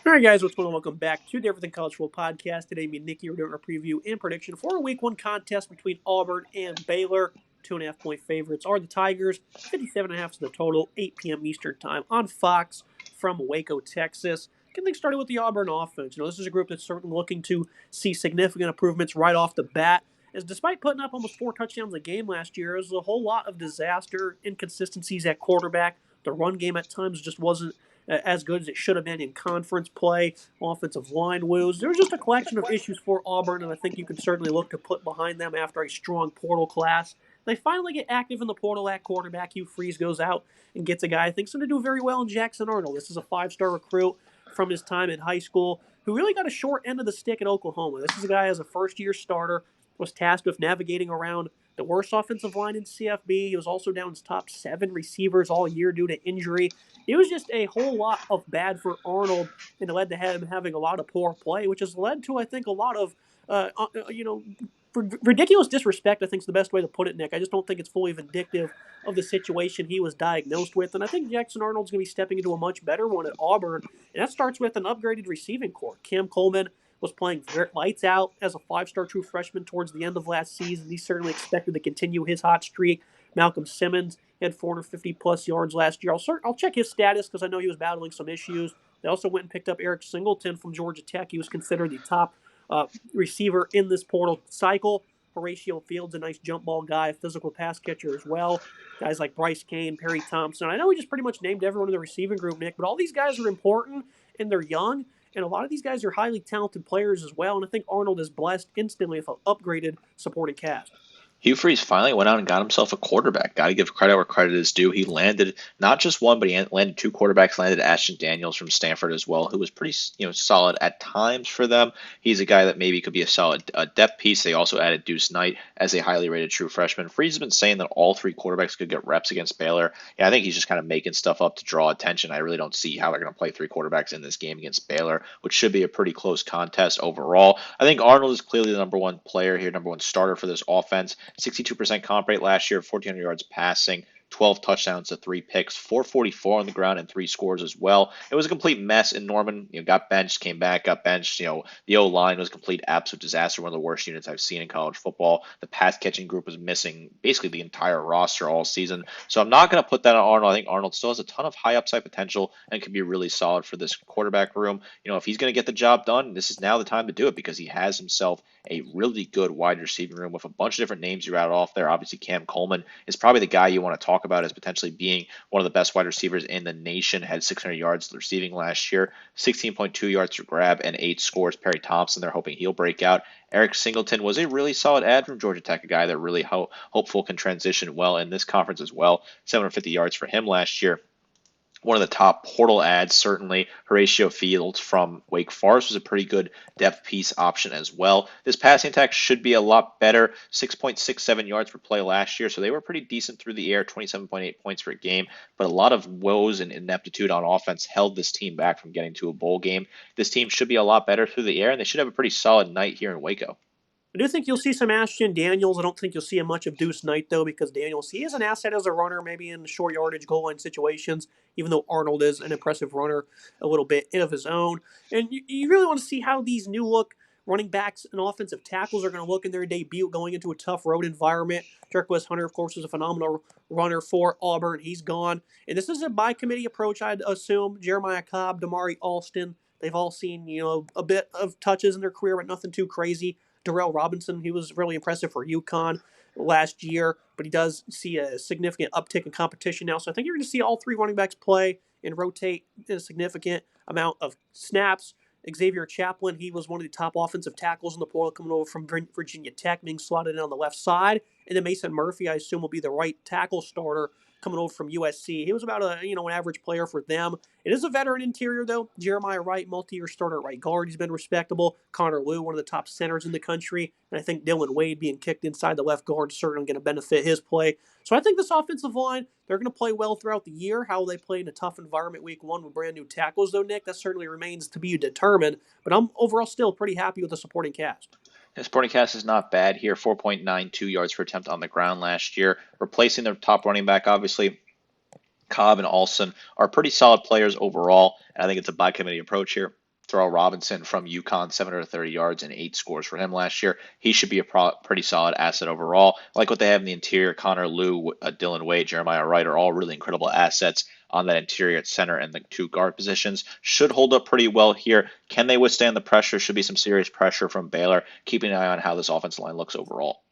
All right, guys, what's going on? Welcome back to the Everything College Football Podcast. Today, me and Nikki are doing a preview and prediction for a Week 1 contest between Auburn and Baylor. 2.5 point favorites are the Tigers. 57.5 is the total. 8 p.m. Eastern Time on Fox from Waco, Texas. Getting things started with the Auburn offense. This is a group that's certainly looking to see significant improvements right off the bat. As despite putting up almost 4 touchdowns a game last year, there's a whole lot of disaster, inconsistencies at quarterback. The run game at times just wasn't as good as it should have been in conference play. Offensive line woes. There's just a collection of issues for Auburn, and I think you can certainly look to put behind them after a strong portal class. They finally get active in the portal at quarterback. Hugh Freeze goes out and gets a guy I think is going to do very well in Jackson Arnold. This is a 5-star recruit from his time in high school who really got a short end of the stick at Oklahoma. This is a guy as a first-year starter, was tasked with navigating around the worst offensive line in CFB. He was also down his top 7 receivers all year due to injury. It was just a whole lot of bad for Arnold, and it led to him having a lot of poor play, which has led to, I think, a lot of, ridiculous disrespect, I think is the best way to put it, Nick. I just don't think it's fully vindictive of the situation he was diagnosed with. And I think Jackson Arnold's going to be stepping into a much better one at Auburn, and that starts with an upgraded receiving corps. Cam Coleman was playing lights out as a 5-star true freshman towards the end of last season. He's certainly expected to continue his hot streak. Malcolm Simmons had 450-plus yards last year. I'll check his status because I know he was battling some issues. They also went and picked up Eric Singleton from Georgia Tech. He was considered the top receiver in this portal cycle. Horatio Fields, a nice jump ball guy, a physical pass catcher as well. Guys like Bryce Kane, Perry Thompson. I know we just pretty much named everyone in the receiving group, Nick, but all these guys are important and they're young. And a lot of these guys are highly talented players as well. And I think Arnold is blessed instantly with an upgraded supporting cast. Hugh Freeze finally went out and got himself a quarterback. Got to give credit where credit is due. He landed not just one, but he landed 2 quarterbacks. Landed Ashton Daniels from Stanford as well, who was pretty solid at times for them. He's a guy that maybe could be a solid depth piece. They also added Deuce Knight as a highly rated true freshman. Freeze has been saying that all 3 quarterbacks could get reps against Baylor. Yeah, I think he's just kind of making stuff up to draw attention. I really don't see how they're going to play 3 quarterbacks in this game against Baylor, which should be a pretty close contest overall. I think Arnold is clearly the number 1 player here, number 1 starter for this offense. 62% comp rate last year, 1,400 yards passing, 12 touchdowns to 3 picks, 444 on the ground, and 3 scores as well. It was a complete mess in Norman. Got benched, came back, got benched. The O-line was a complete absolute disaster, one of the worst units I've seen in college football. The pass catching group was missing basically the entire roster all season. So I'm not going to put that on Arnold. I think Arnold still has a ton of high upside potential and can be really solid for this quarterback room. If he's going to get the job done, this is now the time to do it because he has himself a really good wide receiving room with a bunch of different names you rattled off there. Obviously, Cam Coleman is probably the guy you want to talk about as potentially being one of the best wide receivers in the nation. Had 600 yards receiving last year, 16.2 yards to grab, and 8 scores. Perry Thompson, they're hoping he'll break out. Eric Singleton was a really solid add from Georgia Tech, a guy that really hopeful can transition well in this conference as well. 750 yards for him last year. One of the top portal ads, certainly. Horatio Fields from Wake Forest was a pretty good depth piece option as well. This passing attack should be a lot better. 6.67 yards per play last year, so they were pretty decent through the air, 27.8 points per game. But a lot of woes and ineptitude on offense held this team back from getting to a bowl game. This team should be a lot better through the air, and they should have a pretty solid night here in Waco. I do think you'll see some Ashton Daniels. I don't think you'll see much of Deuce Knight, though, because Daniels, he is an asset as a runner, maybe in short yardage goal line situations, even though Arnold is an impressive runner a little bit of his own. And you really want to see how these new look running backs and offensive tackles are going to look in their debut going into a tough road environment. Jerquez Hunter, of course, is a phenomenal runner for Auburn. He's gone. And this is a by-committee approach, I'd assume. Jeremiah Cobb, Damari Alston, they've all seen, a bit of touches in their career, but nothing too crazy. Darrell Robinson, he was really impressive for UConn last year, but he does see a significant uptick in competition now. So I think you're going to see all 3 running backs play and rotate in a significant amount of snaps. Xavier Chaplin, he was one of the top offensive tackles in the portal coming over from Virginia Tech, being slotted in on the left side. And then Mason Murphy, I assume, will be the right tackle starter coming over from USC. He was about an average player for them. It is a veteran interior, though. Jeremiah Wright, multi-year starter at right guard. He's been respectable. Connor Liu, one of the top centers in the country. And I think Dylan Wade being kicked inside the left guard is certainly going to benefit his play. So I think this offensive line, they're going to play well throughout the year. How they play in a tough environment week 1 with brand new tackles, though, Nick, that certainly remains to be determined. But I'm overall still pretty happy with the supporting cast. The supporting cast is not bad here. 4.92 yards per attempt on the ground last year. Replacing their top running back, obviously, Cobb and Alston are pretty solid players overall, and I think it's a by-committee approach here. Terrell Robinson from UConn, 730 yards and 8 scores for him last year. He should be a pretty solid asset overall. I like what they have in the interior. Connor Liu, Dylan Wade, Jeremiah Wright are all really incredible assets on that interior at center and the two guard positions. Should hold up pretty well here. Can they withstand the pressure? Should be some serious pressure from Baylor. Keeping an eye on how this offensive line looks overall.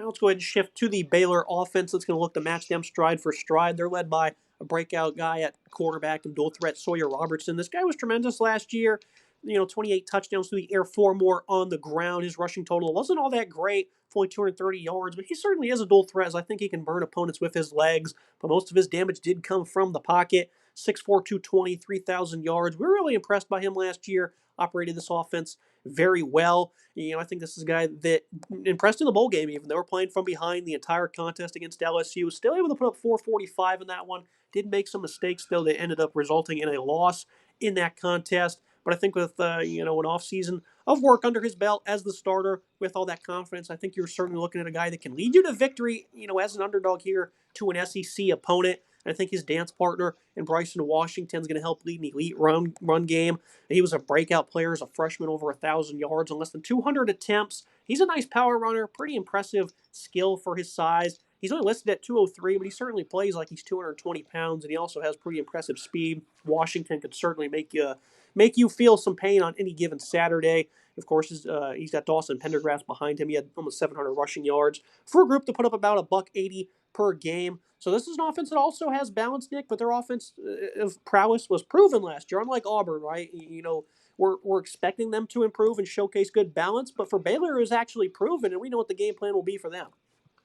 Now let's go ahead and shift to the Baylor offense. That's going to look to match them stride for stride. They're led by a breakout guy at quarterback and dual threat Sawyer Robertson. This guy was tremendous last year. 28 touchdowns through the air, 4 more on the ground. His rushing total wasn't all that great, only 230 yards, but he certainly is a dual threat, as I think he can burn opponents with his legs. But most of his damage did come from the pocket. 6'4", 220, 3,000 yards. We were really impressed by him last year. Operated this offense very well. I think this is a guy that impressed in the bowl game even. They were playing from behind the entire contest against LSU. Still able to put up 445 in that one. Did make some mistakes, though, that ended up resulting in a loss in that contest. But I think with, an offseason of work under his belt as the starter with all that confidence, I think you're certainly looking at a guy that can lead you to victory, as an underdog here to an SEC opponent. I think his dance partner in Bryson Washington is going to help lead an elite run game. He was a breakout player as a freshman, over 1,000 yards on less than 200 attempts. He's a nice power runner, pretty impressive skill for his size. He's only listed at 203, but he certainly plays like he's 220 pounds, and he also has pretty impressive speed. Washington could certainly make you feel some pain on any given Saturday. Of course, he's got Dawson Pendergrass behind him. He had almost 700 rushing yards for a group to put up about $180 per game. So this is an offense that also has balance, Nick, but their offense of prowess was proven last year. Unlike Auburn, right? We're expecting them to improve and showcase good balance, but for Baylor, it was actually proven, and we know what the game plan will be for them.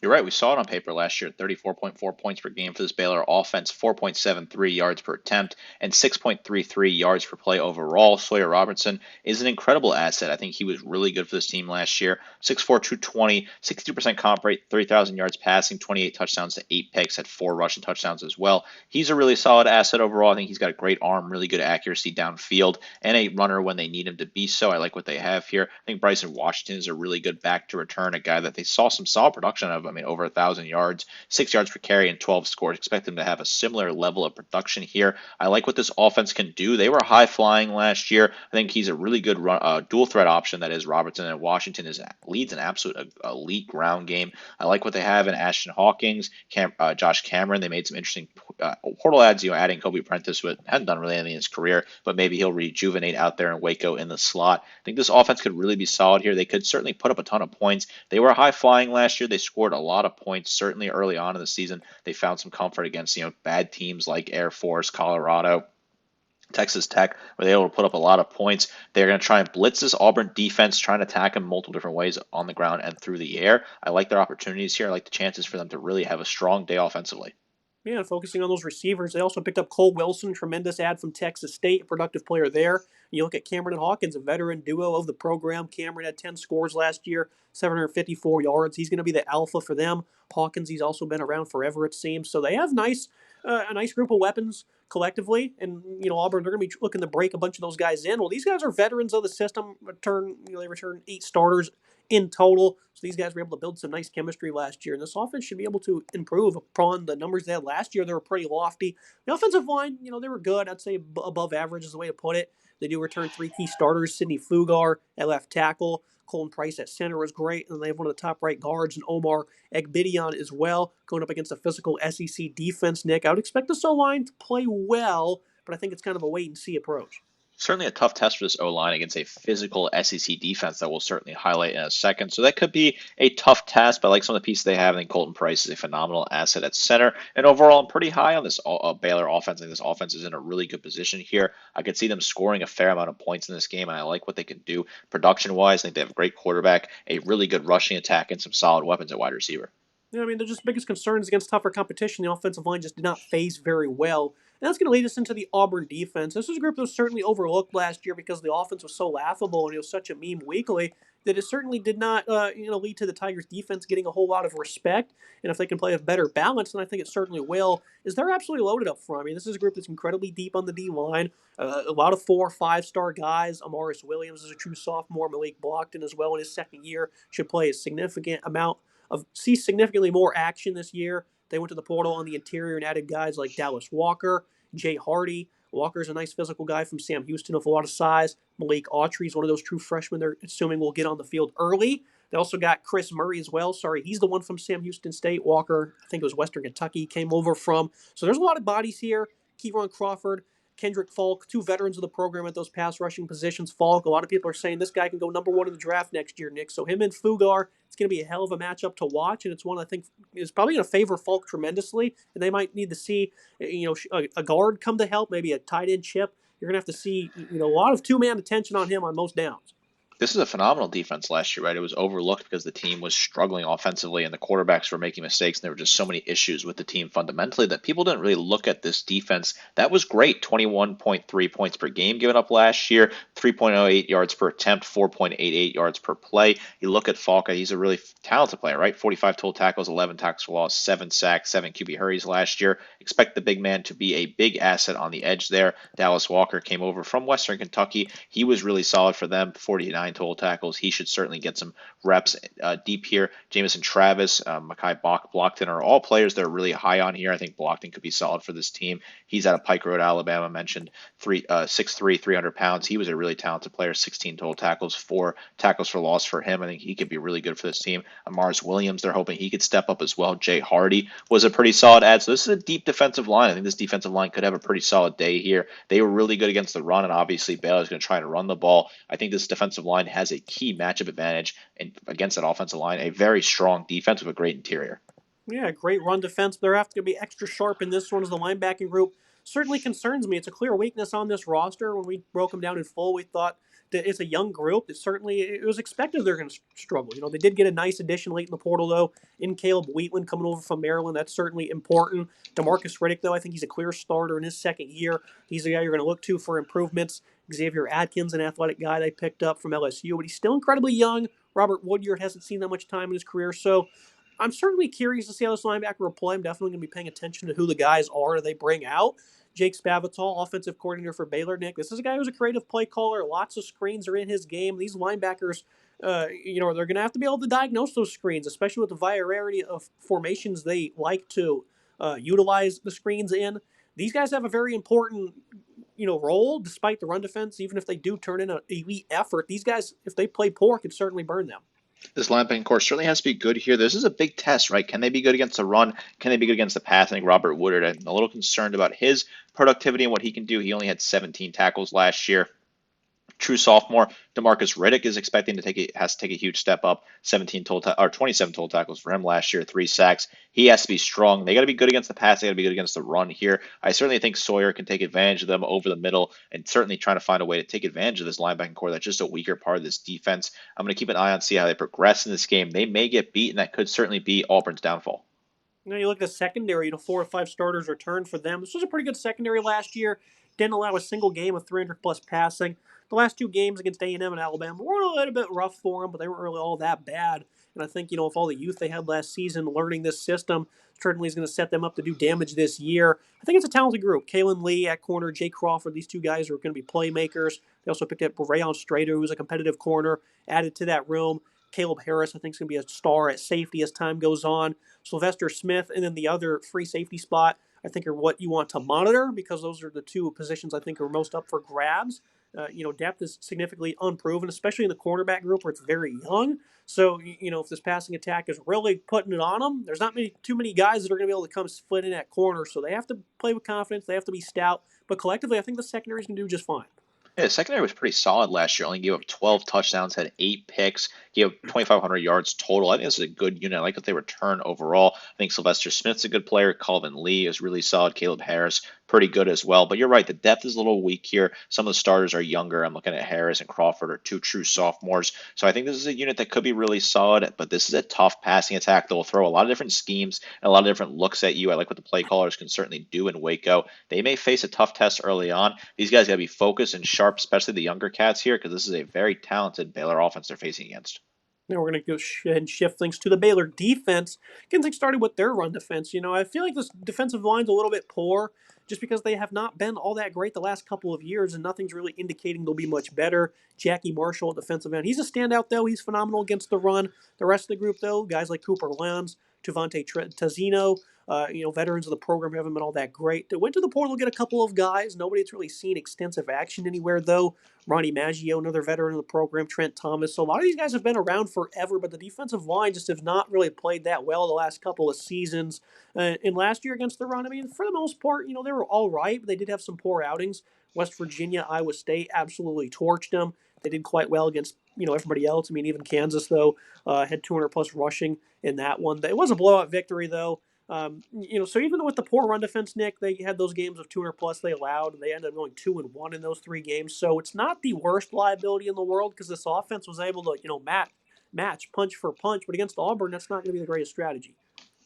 You're right. We saw it on paper last year, 34.4 points per game for this Baylor offense, 4.73 yards per attempt, and 6.33 yards per play overall. Sawyer Robertson is an incredible asset. I think he was really good for this team last year. 6'4", 220, 62% comp rate, 3,000 yards passing, 28 touchdowns to 8 picks, had 4 rushing touchdowns as well. He's a really solid asset overall. I think he's got a great arm, really good accuracy downfield, and a runner when they need him to be so. I like what they have here. I think Bryson Washington is a really good back to return, a guy that they saw some solid production of. Over 1,000 yards, 6 yards per carry, and 12 scores. Expect them to have a similar level of production here. I like what this offense can do. They were high flying last year. I think he's a really good dual threat option. That is Robertson, and Washington leads an absolute elite ground game. I like what they have in Ashton Hawkins, Josh Cameron. They made some interesting portal ads. Adding Kobe Prentice, who hadn't done really anything in his career, but maybe he'll rejuvenate out there in Waco in the slot. I think this offense could really be solid here. They could certainly put up a ton of points. They were high flying last year. They scored a lot of points. Certainly early on in the season, they found some comfort against bad teams like Air Force, Colorado, Texas Tech, where they were able to put up a lot of points. They're going to try and blitz this Auburn defense, trying to attack them multiple different ways on the ground and through the air. I like their opportunities here. I like the chances for them to really have a strong day offensively. Yeah, focusing on those receivers. They also picked up Cole Wilson, tremendous ad from Texas State, a productive player there. You look at Cameron and Hawkins, a veteran duo of the program. Cameron had 10 scores last year, 754 yards. He's going to be the alpha for them. Hawkins, he's also been around forever, it seems. So they have a nice group of weapons collectively. And, Auburn, they're going to be looking to break a bunch of those guys in. Well, these guys are veterans of the system. They return 8 starters in total. So these guys were able to build some nice chemistry last year. And this offense should be able to improve upon the numbers they had last year. They were pretty lofty. The offensive line, they were good. I'd say above average is the way to put it. They do return 3 key starters. Sidney Fugar at left tackle. Colton Price at center was great. And they have one of the top right guards, and Omar Egbidian as well, going up against a physical SEC defense, Nick. I would expect this O-line to play well, but I think it's kind of a wait-and-see approach. Certainly a tough test for this O-line against a physical SEC defense that we'll certainly highlight in a second. So that could be a tough task, but I like some of the pieces they have. I think Colton Price is a phenomenal asset at center. And overall, I'm pretty high on this Baylor offense. I think this offense is in a really good position here. I could see them scoring a fair amount of points in this game, and I like what they can do production-wise. I think they have a great quarterback, a really good rushing attack, and some solid weapons at wide receiver. Yeah, they're just biggest concerns against tougher competition. The offensive line just did not phase very well. And that's going to lead us into the Auburn defense. This was a group that was certainly overlooked last year because the offense was so laughable and it was such a meme weekly that it certainly did not, lead to the Tigers' defense getting a whole lot of respect. And if they can play a better balance, and I think it certainly will, is they're absolutely loaded up front. This is a group that's incredibly deep on the D-line. A lot of 4 or 5-star guys. Amaris Williams is a true sophomore. Malik Blockton as well in his second year should play a see significantly more action this year. They went to the portal on the interior and added guys like Dallas Walker, Jay Hardy, Walker's a nice physical guy from Sam Houston with a lot of size. Malik Autry's one of those true freshmen they're assuming will get on the field early. They also got Chris Murray as well. Sorry, he's the one from Sam Houston State. Walker, I think it was Western Kentucky, came over from. So there's a lot of bodies here. Kevon Crawford, Kendrick Falk, two veterans of the program at those pass rushing positions. Falk, a lot of people are saying this guy can go number one in the draft next year, Nick. So him and Fugar, it's going to be a hell of a matchup to watch, and it's one I think is probably going to favor Falk tremendously. And they might need to see, a guard come to help, maybe a tight end chip. You're going to have to see, a lot of two-man attention on him on most downs. This is a phenomenal defense last year, right? It was overlooked because the team was struggling offensively and the quarterbacks were making mistakes, and there were just so many issues with the team fundamentally that people didn't really look at this defense. That was great. 21.3 points per game given up last year, 3.08 yards per attempt, 4.88 yards per play. You look at Falk, he's a really talented player, right? 45 total tackles, 11 tackles for loss, 7 sacks, 7 QB hurries last year. Expect the big man to be a big asset on the edge there. Dallas Walker came over from Western Kentucky. He was really solid for them, 49 total tackles. He should certainly get some reps deep here. Jamison Travis, Mekhi Blockton are all players that are really high on here. I think Blockton could be solid for this team. He's out of Pike Road, Alabama. Mentioned 6'3", 300 pounds. He was a really talented player. 16 total tackles, 4 tackles for loss for him. I think he could be really good for this team. Amars Williams, they're hoping he could step up as well. Jay Hardy was a pretty solid add. So this is a deep defensive line. I think this defensive line could have a pretty solid day here. They were really good against the run, and obviously Baylor's going to try to run the ball. I think this defensive line has a key matchup advantage against that offensive line. A very strong defense with a great interior. Yeah, great run defense. They're have to be extra sharp in this one as the linebacking group certainly concerns me. It's a clear weakness on this roster. When we broke them down in full, we thought that it's a young group. It was expected they're going to struggle. They did get a nice addition late in the portal, though, in Caleb Wheatland coming over from Maryland. That's certainly important. DeMarcus Riddick, though, I think he's a clear starter in his second year. He's the guy you're going to look to for improvements. Xavier Atkins, an athletic guy they picked up from LSU, but he's still incredibly young. Robert Woodyard hasn't seen that much time in his career, so I'm certainly curious to see how this linebacker will play. I'm definitely going to be paying attention to who the guys are that they bring out. Jake Spavital, offensive coordinator for Baylor, Nick. This is a guy who's a creative play caller. Lots of screens are in his game. These linebackers, they're going to have to be able to diagnose those screens, especially with the variety of formations they like to utilize the screens in. These guys have a very important, role despite the run defense. Even if they do turn in an elite effort, these guys, if they play poor, can certainly burn them. This linebacking core certainly has to be good here. This is a big test, right? Can they be good against the run? Can they be good against the pass? I think Robert Woodard, I'm a little concerned about his productivity and what he can do. He only had 17 tackles last year. True sophomore DeMarcus Riddick is expecting to has to take a huge step up. 27 total tackles for him last year, 3 sacks. He has to be strong. They got to be good against the pass. They got to be good against the run here. I certainly think Sawyer can take advantage of them over the middle, and certainly trying to find a way to take advantage of this linebacking core. That's just a weaker part of this defense. I'm going to keep an eye on see how they progress in this game. They may get beat, and that could certainly be Auburn's downfall. You look at the secondary, 4 or 5 starters returned for them. This was a pretty good secondary last year. Didn't allow a single game of 300-plus passing. The last 2 games against A&M and Alabama were a little bit rough for them, but they weren't really all that bad. And I think, with all the youth they had last season, learning this system certainly is going to set them up to do damage this year. I think it's a talented group. Kalen Lee at corner, Jay Crawford, these 2 guys are going to be playmakers. They also picked up Rayon Strader, who's a competitive corner, added to that room. Caleb Harris, I think, is going to be a star at safety as time goes on. Sylvester Smith, and then the other free safety spot, I think, are what you want to monitor because those are the 2 positions I think are most up for grabs. Depth is significantly unproven, especially in the cornerback group where it's very young. So, if this passing attack is really putting it on them, there's not too many guys that are going to be able to come split in at corner. So they have to play with confidence. They have to be stout. But collectively, I think the secondary is going to do just fine. Yeah, the secondary was pretty solid last year. Only gave up 12 touchdowns, had 8 picks, gave up 2,500 yards total. I think this is a good unit. I like what they return overall. I think Sylvester Smith's a good player. Calvin Lee is really solid. Caleb Harris, pretty good as well. But you're right, the depth is a little weak here. Some of the starters are younger. I'm looking at Harris and Crawford are 2 true sophomores. So I think this is a unit that could be really solid, but this is a tough passing attack that will throw a lot of different schemes and a lot of different looks at you. I like what the play callers can certainly do in Waco. They may face a tough test early on. These guys got to be focused and sharp, especially the younger cats here, because this is a very talented Baylor offense they're facing against. Now we're going to go ahead and shift things to the Baylor defense. Getting things started with their run defense. I feel like this defensive line's a little bit poor just because they have not been all that great the last couple of years, and nothing's really indicating they'll be much better. Jackie Marshall at defensive end. He's a standout, though. He's phenomenal against the run. The rest of the group, though, guys like Cooper Lenz, Tazino. Veterans of the program haven't been all that great. They went to the portal to get a couple of guys. Nobody that's really seen extensive action anywhere, though. Ronnie Maggio, another veteran of the program, Trent Thomas. So a lot of these guys have been around forever, but the defensive line just have not really played that well the last couple of seasons. And last year against the run, I mean, for the most part, they were all right, but they did have some poor outings. West Virginia, Iowa State absolutely torched them. They did quite well against everybody else. I mean, even Kansas though had 200 plus rushing in that one. It was a blowout victory though. So even with the poor run defense, Nick, they had those games of 200 plus they allowed, and they ended up going 2-1 in those 3 games. So it's not the worst liability in the world because this offense was able to match punch for punch. But against Auburn, that's not going to be the greatest strategy.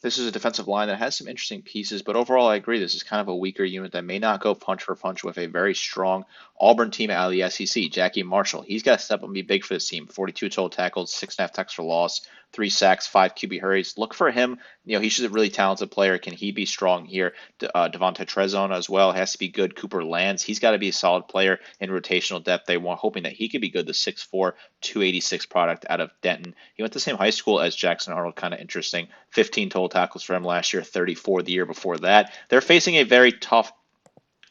This is a defensive line that has some interesting pieces, but overall, I agree. This is kind of a weaker unit that may not go punch for punch with a very strong Auburn team out of the SEC. Jackie Marshall, he's got to step up and be big for this team. 42 total tackles, 6.5 tackles for loss, 3 sacks, 5 QB hurries. Look for him. He's just a really talented player. Can he be strong here? Devontae Trezon as well has to be good. Cooper Lands, he's got to be a solid player in rotational depth. They want hoping that he could be good. The 6'4", 286 product out of Denton. He went to the same high school as Jackson Arnold. Kind of interesting. 15 total tackles for him last year, 34 the year before that. They're facing a very tough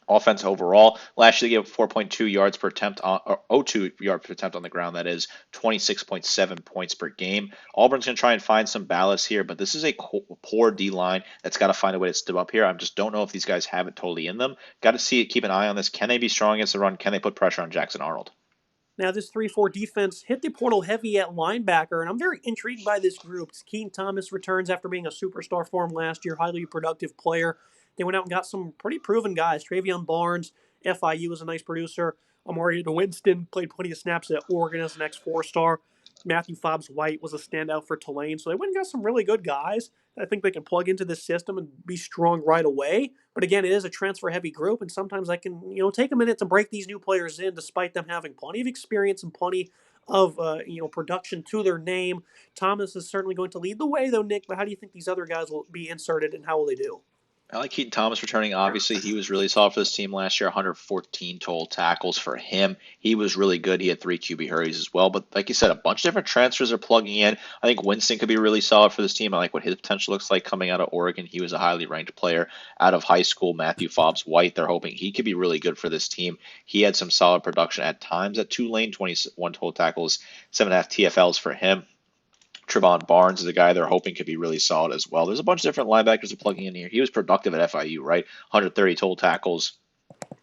offense overall. Last year they gave 4.2 yards per attempt or 02 yards per attempt on the ground. That is 26.7 points per game. Auburn's going to try and find some ballast here, but this is a poor D line that's got to find a way to step up here. I just don't know if these guys have it totally in them. Got to see it. Keep an eye on this. Can they be strong against the run? Can they put pressure on Jackson Arnold? Now, this 3-4 defense hit the portal heavy at linebacker, and I'm very intrigued by this group. Keaton Thomas returns after being a superstar for him last year, highly productive player. They went out and got some pretty proven guys. Travion Barnes, FIU was a nice producer. Amari Winston played plenty of snaps at Oregon as an ex-4-star. Matthew Fobbs-White was a standout for Tulane. So they went and got some really good guys that I think they can plug into this system and be strong right away. But again, it is a transfer-heavy group, and sometimes I can take a minute to break these new players in despite them having plenty of experience and plenty of production to their name. Thomas is certainly going to lead the way, though, Nick, but how do you think these other guys will be inserted and how will they do? I like Keaton Thomas returning. Obviously, he was really solid for this team last year. 114 total tackles for him. He was really good. He had 3 QB hurries as well. But like you said, a bunch of different transfers are plugging in. I think Winston could be really solid for this team. I like what his potential looks like coming out of Oregon. He was a highly ranked player out of high school. Matthew Fobbs-White, they're hoping he could be really good for this team. He had some solid production at times at Tulane. 21 total tackles, 7.5 TFLs for him. Trevon Barnes is a guy they're hoping could be really solid as well. There's a bunch of different linebackers are plugging in here. He was productive at FIU, right? 130 total tackles,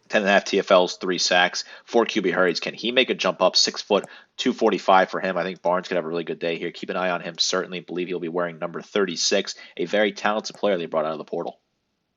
10.5 TFLs, 3 sacks, 4 QB hurries. Can he make a jump up? 6 foot, 245 for him. I think Barnes could have a really good day here. Keep an eye on him. Certainly believe he'll be wearing number 36, a very talented player they brought out of the portal.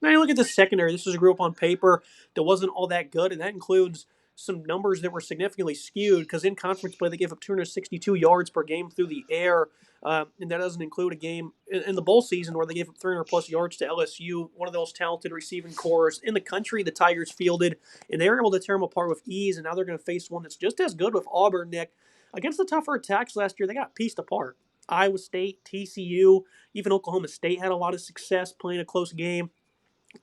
Now you look at the secondary. This is a group on paper that wasn't all that good, and that includes some numbers that were significantly skewed because in conference play they gave up 262 yards per game through the air, and that doesn't include a game in the bowl season where they gave up 300 plus yards to LSU, one of those talented receiving corps in the country the Tigers fielded, and they were able to tear them apart with ease, and now they're going to face one that's just as good with Auburn, Nick. Against the tougher attacks last year, they got pieced apart. Iowa State, TCU, even Oklahoma State had a lot of success playing a close game.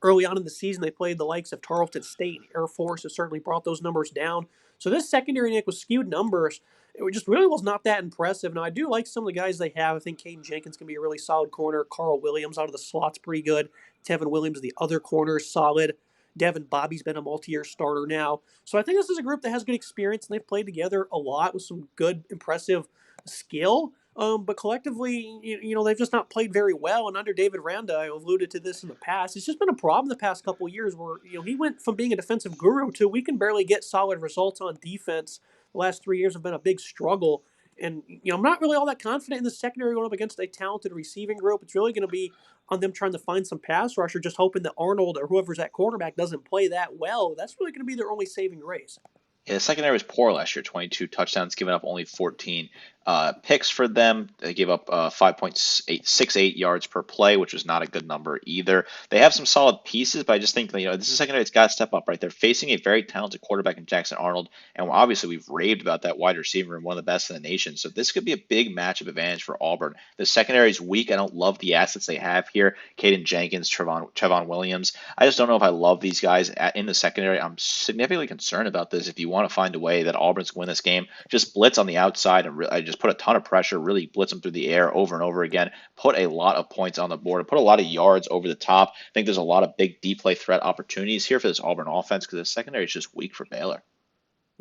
Early on in the season, they played the likes of Tarleton State and Air Force has certainly brought those numbers down. So this secondary, Nick, with skewed numbers, it just really was not that impressive. Now, I do like some of the guys they have. I think Caden Jenkins can be a really solid corner. Carl Williams out of the slot's pretty good. Tevin Williams, the other corner, is solid. Devin Bobby's been a multi-year starter now. So I think this is a group that has good experience, and they've played together a lot with some good, impressive skill. But collectively, they've just not played very well. And under David Randa, I alluded to this in the past, it's just been a problem the past couple of years where, he went from being a defensive guru to we can barely get solid results on defense. The last 3 years have been a big struggle. And, I'm not really all that confident in the secondary going up against a talented receiving group. It's really going to be on them trying to find some pass rush or just hoping that Arnold or whoever's at quarterback doesn't play that well. That's really going to be their only saving grace. Yeah, the secondary was poor last year. 22 touchdowns, giving up only 14 picks for them. They gave up 5.68 yards per play, which was not a good number either. They have some solid pieces, but I just think this is secondary. It's got to step up, right? They're facing a very talented quarterback in Jackson Arnold, and obviously we've raved about that wide receiver room, one of the best in the nation. So this could be a big matchup advantage for Auburn. The secondary is weak. I don't love the assets they have here. Caden Jenkins, Trevon Williams. I just don't know if I love these guys in the secondary. I'm significantly concerned about this. If you want to find a way that Auburn's going to win this game, just blitz on the outside and I just just put a ton of pressure, really blitz them through the air over and over again, put a lot of points on the board, put a lot of yards over the top. I think there's a lot of big deep play threat opportunities here for this Auburn offense because the secondary is just weak for Baylor.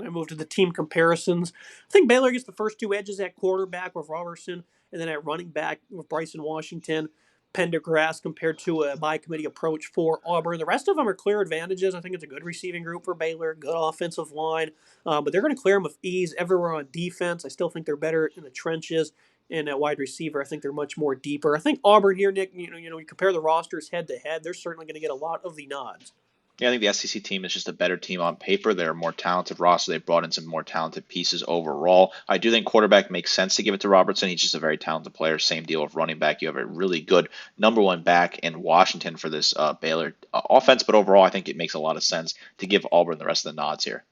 I move to the team comparisons. I think Baylor gets the first two edges at quarterback with Robertson, and then at running back with Bryson Washington, Pendergrass compared to a by committee approach for Auburn. The rest of them are clear advantages. I think it's a good receiving group for Baylor, good offensive line, but they're going to clear them with ease everywhere on defense. I still think they're better in the trenches. And at wide receiver, I think they're much more deeper. I think Auburn here, Nick. You compare the rosters head to head. They're certainly going to get a lot of the nods. Yeah, I think the SEC team is just a better team on paper. They're a more talented roster. They've brought in some more talented pieces overall. I do think quarterback makes sense to give it to Robertson. He's just a very talented player. Same deal with running back. You have a really good number one back in Washington for this Baylor offense. But overall, I think it makes a lot of sense to give Auburn the rest of the nods here.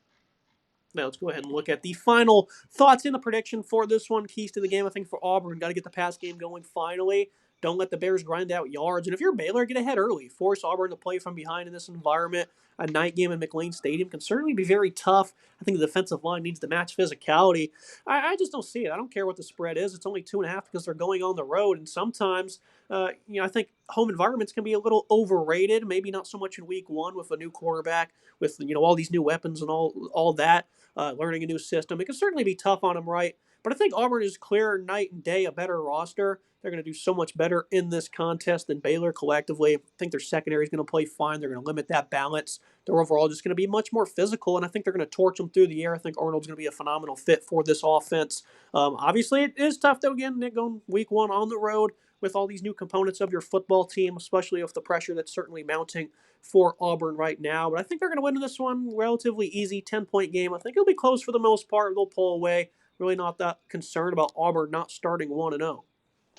Now let's go ahead and look at the final thoughts in the prediction for this one. Keys to the game, I think, for Auburn. Got to get the pass game going finally. Don't let the Bears grind out yards. And if you're Baylor, get ahead early. Force Auburn to play from behind in this environment. A night game in McLean Stadium can certainly be very tough. I think the defensive line needs to match physicality. I just don't see it. I don't care what the spread is. It's only 2.5 because they're going on the road. And sometimes, I think home environments can be a little overrated. Maybe not so much in week one with a new quarterback, with all these new weapons and all that. Learning a new system. It can certainly be tough on them, right? But I think Auburn is clear night and day a better roster. They're going to do so much better in this contest than Baylor collectively. I think their secondary is going to play fine. They're going to limit that balance. They're overall just going to be much more physical, and I think they're going to torch them through the air. I think Arnold's going to be a phenomenal fit for this offense. Obviously, it is tough, though, again, Nick, going week one on the road with all these new components of your football team, especially with the pressure that's certainly mounting for Auburn right now. But I think they're going to win this one relatively easy, 10-point game. I think it'll be close for the most part. They'll pull away. Really not that concerned about Auburn not starting 1-0.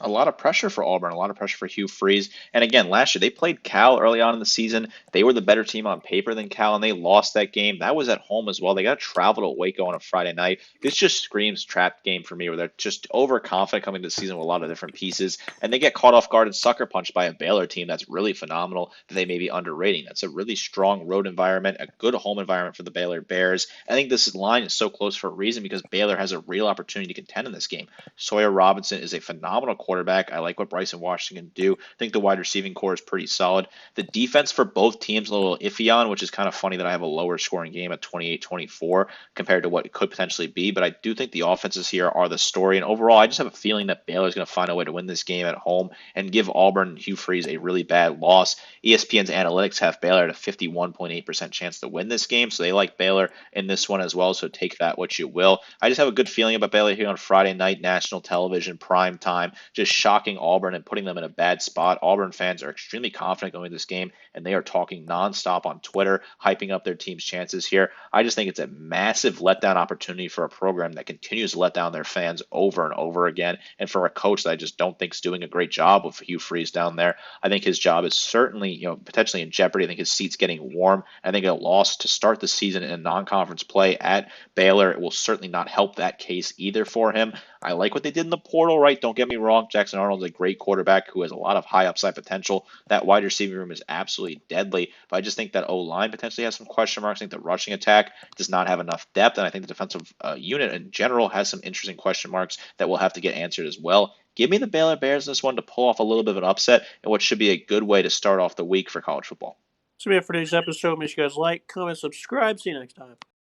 A lot of pressure for Auburn, a lot of pressure for Hugh Freeze. And again, last year they played Cal early on in the season. They were the better team on paper than Cal, and they lost that game. That was at home as well. They got to travel to Waco on a Friday night. This just screams trap game for me, where they're just overconfident coming to the season with a lot of different pieces, and they get caught off guard and sucker punched by a Baylor team that's really phenomenal that they may be underrating. That's a really strong road environment, a good home environment for the Baylor Bears. I think this line is so close for a reason because Baylor has a real opportunity to contend in this game. Sawyer Robinson is a phenomenal quarterback. I like what Bryson Washington can do. I think the wide receiving core is pretty solid. The defense for both teams a little iffy on, which is kind of funny that I have a lower scoring game at 28-24 compared to what it could potentially be. But I do think the offenses here are the story. And overall, I just have a feeling that Baylor is going to find a way to win this game at home and give Auburn and Hugh Freeze a really bad loss. ESPN's analytics have Baylor at a 51.8% chance to win this game. So they like Baylor in this one as well. So take that what you will. I just have a good feeling about Baylor here on Friday night, national television, prime time. Just shocking Auburn and putting them in a bad spot. Auburn fans are extremely confident going into this game, and they are talking nonstop on Twitter, hyping up their team's chances here. I just think it's a massive letdown opportunity for a program that continues to let down their fans over and over again, and for a coach that I just don't think is doing a great job with Hugh Freeze down there. I think his job is certainly, potentially in jeopardy. I think his seat's getting warm. I think a loss to start the season in non-conference play at Baylor, it will certainly not help that case either for him. I like what they did in the portal, right? Don't get me wrong. Jackson Arnold's a great quarterback who has a lot of high upside potential. That wide receiving room is absolutely deadly. But I just think that O-line potentially has some question marks. I think the rushing attack does not have enough depth. And I think the defensive unit in general has some interesting question marks that will have to get answered as well. Give me the Baylor Bears in this one to pull off a little bit of an upset and what should be a good way to start off the week for college football. So, for today's episode, make sure you guys like, comment, subscribe. See you next time.